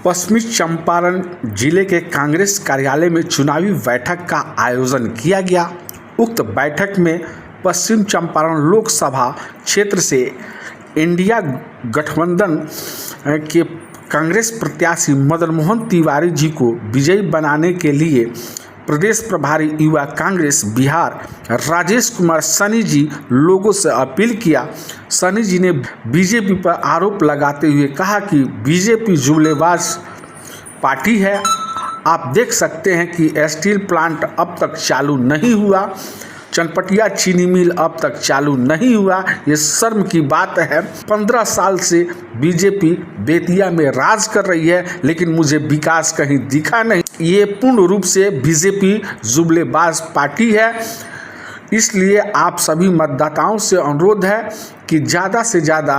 पश्चिमी चंपारण जिले के कांग्रेस कार्यालय में चुनावी बैठक का आयोजन किया गया। उक्त बैठक में पश्चिम चंपारण लोकसभा क्षेत्र से इंडिया गठबंधन के कांग्रेस प्रत्याशी मदन मोहन तिवारी जी को विजयी बनाने के लिए प्रदेश प्रभारी युवा कांग्रेस बिहार राजेश कुमार सनी जी लोगों से अपील किया। सनी जी ने बीजेपी पर आरोप लगाते हुए कहा कि बीजेपी जुमलेबाज पार्टी है। आप देख सकते हैं कि स्टील प्लांट अब तक चालू नहीं हुआ, चनपटिया चीनी मिल अब तक चालू नहीं हुआ। ये शर्म की बात है। 15 साल से बीजेपी बेतिया में राज कर रही है, लेकिन मुझे विकास कहीं दिखा नहीं। ये पूर्ण रूप से बीजेपी जुमलेबाज पार्टी है। इसलिए आप सभी मतदाताओं से अनुरोध है कि ज़्यादा से ज़्यादा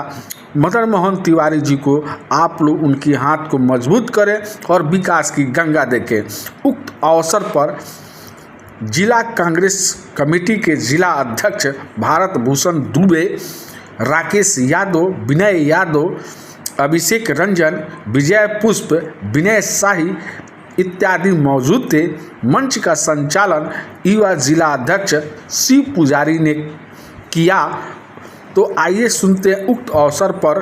मदन मोहन तिवारी जी को आप लोग उनके हाथ को मजबूत करें और विकास की गंगा देखें। उक्त अवसर पर जिला कांग्रेस कमेटी के जिला अध्यक्ष भारत भूषण दुबे, राकेश यादव, विनय यादव, अभिषेक रंजन, विजय पुष्प, विनय शाही इत्यादि मौजूद थे। मंच का संचालन युवा जिला अध्यक्ष शिव पुजारी ने किया। तो आइए सुनते हैं उक्त अवसर पर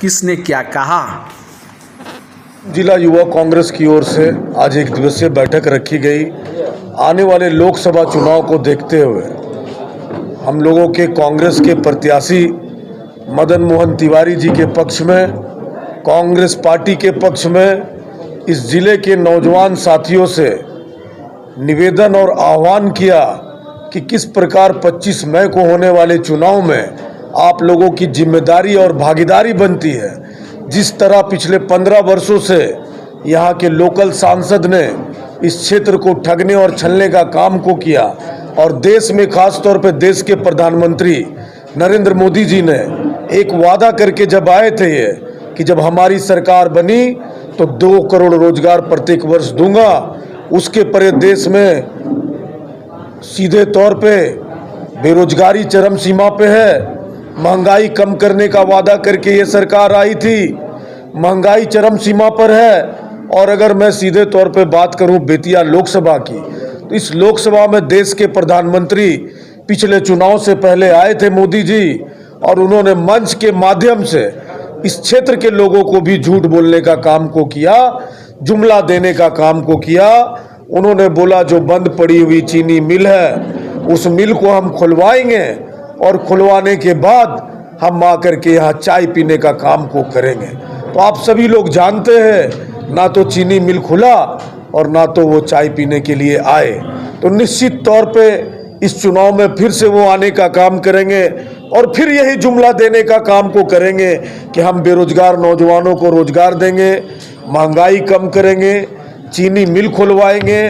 किसने क्या कहा। जिला युवा कांग्रेस की ओर से आज एक दिवसीय बैठक रखी गई। आने वाले लोकसभा चुनाव को देखते हुए हम लोगों के कांग्रेस के प्रत्याशी मदन मोहन तिवारी जी के पक्ष में, कांग्रेस पार्टी के पक्ष में इस जिले के नौजवान साथियों से निवेदन और आह्वान किया कि किस प्रकार 25 मई को होने वाले चुनाव में आप लोगों की जिम्मेदारी और भागीदारी बनती है। जिस तरह पिछले 15 वर्षों से यहाँ के लोकल सांसद ने इस क्षेत्र को ठगने और छलने का काम को किया, और देश में खास तौर पे देश के प्रधानमंत्री नरेंद्र मोदी जी ने एक वादा करके जब आए थे ये कि जब हमारी सरकार बनी तो 2 करोड़ रोजगार प्रत्येक वर्ष दूंगा। उसके परे देश में सीधे तौर पे बेरोजगारी चरम सीमा पे है। महंगाई कम करने का वादा करके ये सरकार आई थी, महंगाई चरम सीमा पर है। और अगर मैं सीधे तौर पे बात करूं बेतिया लोकसभा की, तो इस लोकसभा में देश के प्रधानमंत्री पिछले चुनाव से पहले आए थे मोदी जी, और उन्होंने मंच के माध्यम से इस क्षेत्र के लोगों को भी झूठ बोलने का काम को किया, जुमला देने का काम को किया। उन्होंने बोला जो बंद पड़ी हुई चीनी मिल है उस मिल को हम खुलवाएंगे, और खुलवाने के बाद हम आकर के यहाँ चाय पीने का काम को करेंगे। तो आप सभी लोग जानते हैं, ना तो चीनी मिल खुला और ना तो वो चाय पीने के लिए आए। तो निश्चित तौर पे इस चुनाव में फिर से वो आने का काम करेंगे और फिर यही जुमला देने का काम को करेंगे कि हम बेरोजगार नौजवानों को रोजगार देंगे, महंगाई कम करेंगे, चीनी मिल खुलवाएंगे।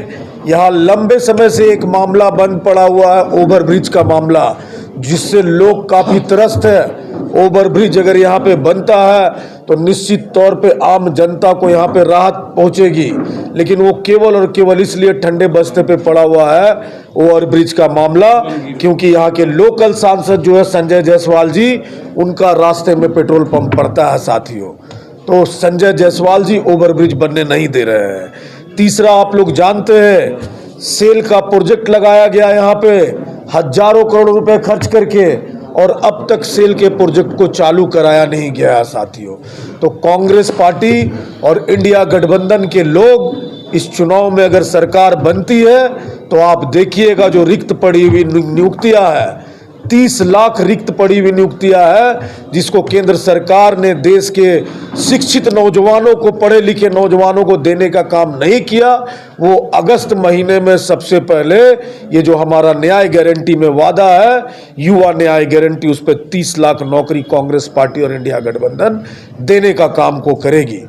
यहाँ लंबे समय से एक मामला बंद पड़ा हुआ है, ओवरब्रिज का मामला, जिससे लोग काफ़ी त्रस्त है। ओवरब्रिज अगर यहाँ पे बनता है तो निश्चित तौर पे आम जनता को यहाँ पे राहत पहुँचेगी, लेकिन वो केवल और केवल इसलिए ठंडे बस्ते पे पड़ा हुआ है ओवरब्रिज का मामला, क्योंकि यहाँ के लोकल सांसद जो है संजय जायसवाल जी, उनका रास्ते में पेट्रोल पंप पड़ता है साथियों। तो संजय जायसवाल जी ओवरब्रिज बनने नहीं दे रहे हैं। तीसरा, आप लोग जानते हैं सेल का प्रोजेक्ट लगाया गया यहाँ पे हजारों करोड़ रुपए खर्च करके, और अब तक सेल के प्रोजेक्ट को चालू कराया नहीं गया है साथियों। तो कांग्रेस पार्टी और इंडिया गठबंधन के लोग इस चुनाव में अगर सरकार बनती है तो आप देखिएगा जो रिक्त पड़ी हुई नियुक्तियां है, 30 लाख रिक्त पड़ी हुई नियुक्तियां है, जिसको केंद्र सरकार ने देश के शिक्षित नौजवानों को, पढ़े लिखे नौजवानों को देने का काम नहीं किया। वो अगस्त महीने में सबसे पहले ये जो हमारा न्याय गारंटी में वादा है, युवा न्याय गारंटी, उस पर 30 लाख नौकरी कांग्रेस पार्टी और इंडिया गठबंधन देने का काम को करेगी।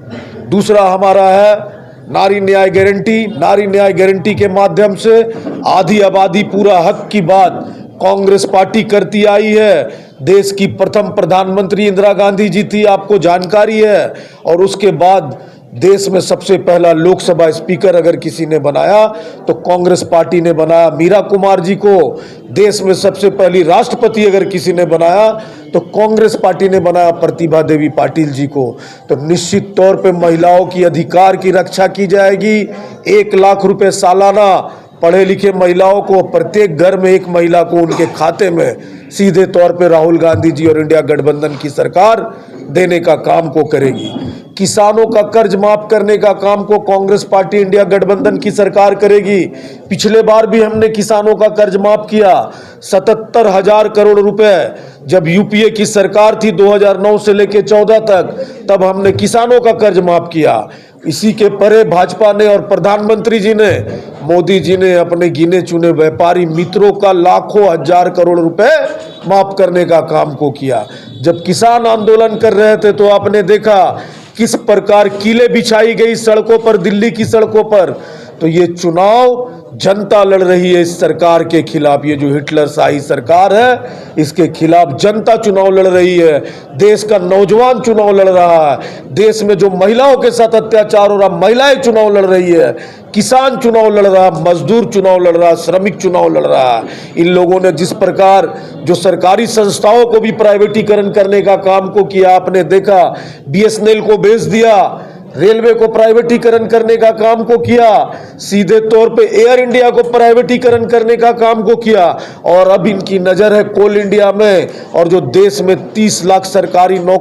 दूसरा हमारा है नारी न्याय गारंटी। नारी न्याय गारंटी के माध्यम से आधी आबादी पूरा हक की बात कांग्रेस पार्टी करती आई है। देश की प्रथम प्रधानमंत्री इंदिरा गांधी जी थी, आपको जानकारी है, और उसके बाद देश में सबसे पहला लोकसभा स्पीकर अगर किसी ने बनाया तो कांग्रेस पार्टी ने बनाया मीरा कुमार जी को। देश में सबसे पहली राष्ट्रपति अगर किसी ने बनाया तो कांग्रेस पार्टी ने बनाया प्रतिभा देवी पाटिल जी को। तो निश्चित तौर पे महिलाओं की अधिकार की रक्षा की जाएगी। 1 लाख रुपए सालाना पढ़े लिखे महिलाओं को, प्रत्येक घर में एक महिला को उनके खाते में सीधे तौर पे राहुल गांधी जी और इंडिया गठबंधन की सरकार देने का काम को करेगी। किसानों का कर्ज माफ करने का काम को कांग्रेस पार्टी इंडिया गठबंधन की सरकार करेगी। पिछले बार भी हमने किसानों का कर्ज माफ किया 77,000 करोड़ रुपए। जब यूपीए की सरकार थी 2009 से लेकर 14 तक, तब हमने किसानों का कर्ज माफ किया। इसी के परे भाजपा ने और प्रधानमंत्री जी ने, मोदी जी ने अपने गिने चुने व्यापारी मित्रों का लाखों हजार करोड़ रुपए माफ करने का काम को किया। जब किसान आंदोलन कर रहे थे तो आपने देखा किस प्रकार कीले बिछाई गई सड़कों पर, दिल्ली की सड़कों पर। तो ये चुनाव जनता लड़ रही है इस सरकार के खिलाफ। ये जो हिटलर शाही सरकार है इसके खिलाफ जनता चुनाव लड़ रही है। देश का नौजवान चुनाव लड़ रहा है। देश में जो महिलाओं के साथ अत्याचार हो रहा, महिलाएं चुनाव लड़ रही है। किसान चुनाव लड़ रहा, मजदूर चुनाव लड़ रहा, श्रमिक चुनाव लड़ रहा है। इन लोगों ने जिस प्रकार जो सरकारी संस्थाओं को भी प्राइवेटीकरण करने का काम को किया, आपने देखा बीएसएनएल को बेच दिया, रेलवे को प्राइवेटीकरण करने का काम को किया, सीधे तौर पे एयर इंडिया को प्राइवेटीकरण करने का काम को किया। और अब इनकी नजर है कोल इंडिया में, और जो देश में 30 लाख सरकारी नौकरी